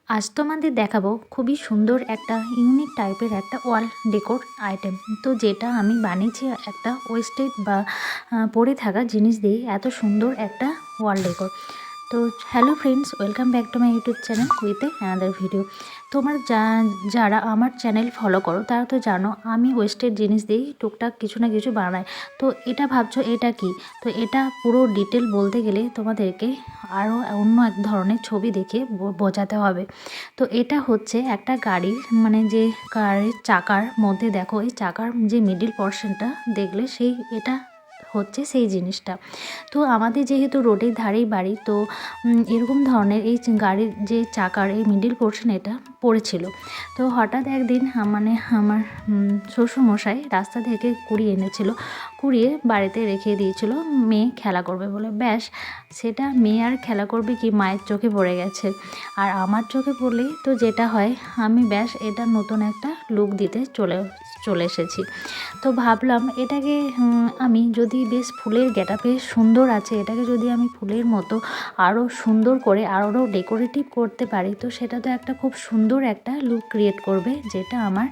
আজ তোমাদের দেখাবো খুবই সুন্দর একটা ইউনিক টাইপের একটা ওয়াল ডেকোর আইটেম। তো যেটা আমি বানিয়েছি একটা ওয়েস্টেড বা পড়ে থাকা জিনিস দিয়ে এত সুন্দর একটা ওয়াল ডেকোর। তো hello friends, welcome back to my YouTube channel with another video. তোমার যারা আমার চ্যানেল ফলো করো তারা তো জানো আমি ওয়েস্টেড জিনিস দিয়েই টুকটাক কিছু না কিছু বানাই। তো এটা ভাবছো এটা কি, তো এটা পুরো ডিটেল বলতে গেলে তোমাদেরকে আরও অন্য এক ধরনের ছবি দেখে বোঝাতে হবে। তো এটা হচ্ছে একটা গাড়ির যে গাড়ির চাকার মধ্যে দেখো এই চাকার যে মিডিল পোর্শনটা দেখলে এটা হচ্ছে সেই জিনিসটা। তো আমাদের যেহেতু রোডের ধারেই বাড়ি, তো এরকম ধরনের এই গাড়ির যে চাকার এই মিডিল পোর্শন এটা পড়েছিল। তো হঠাৎ একদিন আমার শ্বশুরমশাই রাস্তা থেকে কুড়িয়ে এনেছিল, কুড়িয়ে বাড়িতে রেখে দিয়েছিল মেয়ে খেলা করবে বলে। ব্যাস, সেটা মেয়ে আর খেলা করবে কি, মায়ের চোখে পড়ে গেছে। আর আমার চোখে পড়লেই তো যেটা হয়, আমি ব্যাস এটা নতুন একটা লুক দিতে চলে এসেছি। তো ভাবলাম এটাকে আমি যদি বেশ ফুলের গেটআপে সুন্দর আছে, এটাকে যদি আমি ফুলের মতো আরও সুন্দর করে আরও ডেকোরেটিভ করতে পারি, তো সেটা তো একটা খুব সুন্দর একটা লুক ক্রিয়েট করবে, যেটা আমার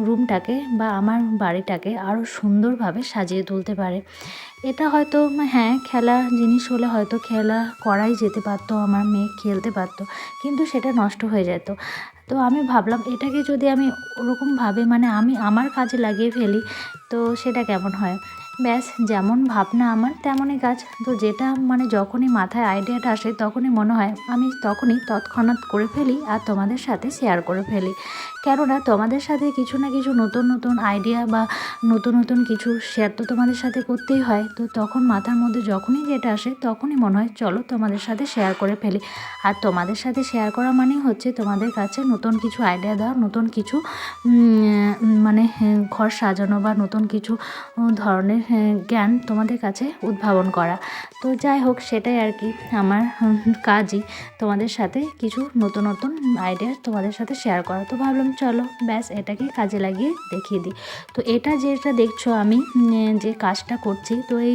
রুমটাকে বা আমার বাড়িটাকে আরও সুন্দরভাবে সাজিয়ে তুলতে পারে। এটা হয়তো হ্যাঁ খেলা জিনিস হলে হয়তো খেলা করাই যেতে পারতো, আমার মেয়ে খেলতে পারতো, কিন্তু সেটা নষ্ট হয়ে যেত। তো আমি ভাবলাম এটাকে যদি আমি ওরকমভাবে আমি আমার কাজে লাগিয়ে ফেলি, তো সেটা কেমন হয়। ব্যাস, যেমন ভাবনা আমার তেমনই কাজ। তো যেটা যখনই মাথায় আইডিয়াটা আসে তখনই মনে হয় আমি তখনই তৎক্ষণাৎ করে ফেলি আর তোমাদের সাথে শেয়ার করে ফেলি। কেননা তোমাদের সাথে কিছু না কিছু নতুন নতুন আইডিয়া বা নতুন নতুন কিছু শেয়ার তো তোমাদের সাথে করতেই হয়। তো তখন মাথার মধ্যে যখনই যেটা আসে তখনই মনে হয় চলো তোমাদের সাথে শেয়ার করে ফেলি। আর তোমাদের সাথে শেয়ার করা মানেই হচ্ছে তোমাদের কাছে নতুন কিছু আইডিয়া দেওয়া, নতুন কিছু ঘর সাজানো বা নতুন কিছু ধরনের জ্ঞান তোমাদের কাছে উদ্ভাবন করা। তো যাই হোক, সেটাই আর কি আমার কাজই, তোমাদের সাথে কিছু নতুন নতুন আইডিয়া তোমাদের সাথে শেয়ার করা। তো ভাবলাম চলো ব্যাস এটাকে কাজে লাগিয়ে দেখিয়ে দিই। তো এটা যেটা দেখছো আমি যে কাজটা করছি, তো এই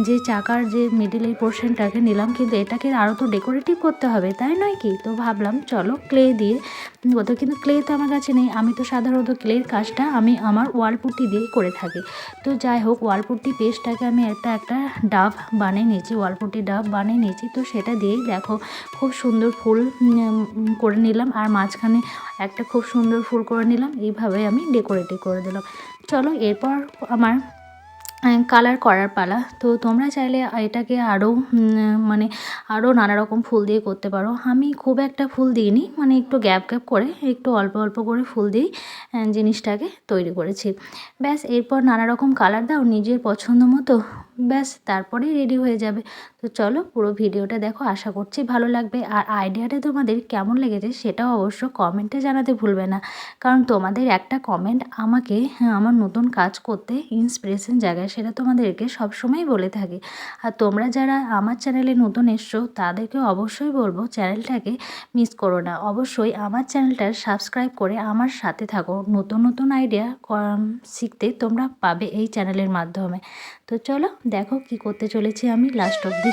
যে চাকার যে মিডিল এই পোর্শনটাকে নিলাম, কিন্তু এটাকে আরও তো ডেকোরেটিভ করতে হবে, তাই নয় কি? তো ভাবলাম চলো ক্লে দিয়ে করতে, কিন্তু ক্লে তো আমার কাছে নেই। আমি তো সাধারণত ক্লের কাজটা আমি আমার ওয়ালপুট্টি দিয়েই করে থাকি। তো যাই হোক, ওয়ালপুট্টি পেস্টটাকে আমি একটা ডাব বানিয়ে নিয়েছি, ওয়ালপুট্টি ডাব বানিয়ে নিয়েছি। তো সেটা দিয়েই দেখো খুব সুন্দর ফুল করে নিলাম, আর মাঝখানে একটা খুব সুন্দর ফুল করে নিলাম। এইভাবে আমি ডেকোরেটিভ করে দিলাম। চলো এরপর আমার কালার করার পালা। তো তোমরা চাইলে এটাকে আরও নানা রকম ফুল দিয়ে করতে পারো। আমি খুব একটা ফুল দিইনি, একটু গ্যাপ করে একটু অল্প অল্প করে ফুল দিয়েই জিনিসটাকে তৈরি করেছি। ব্যাস, এরপর নানা রকম কালার দাও নিজের পছন্দ মতো, ব্যাস তারপরেই রেডি হয়ে যাবে। তো চলো পুরো ভিডিওটা দেখো, আশা করছি ভালো লাগবে। আর আইডিয়াটা তোমাদের কেমন লেগেছে সেটাও অবশ্য কমেন্টে জানাতে ভুলবে না, কারণ তোমাদের একটা কমেন্ট আমাকে আমার নতুন কাজ করতে ইন্সপিরেশন জাগায়, সেটা তোমাদেরকে সবসময় বলে থাকি। আর তোমরা যারা আমার চ্যানেলে নতুন এসছো তাদেরকে অবশ্যই বলবো চ্যানেলটাকে মিস করো না, অবশ্যই আমার চ্যানেলটা সাবস্ক্রাইব করে আমার সাথে থাকো। নতুন নতুন আইডিয়া শিখতে তোমরা পাবে এই চ্যানেলের মাধ্যমে। তো চলো দেখো কি করতে চলেছি আমি লাস্ট অবধি।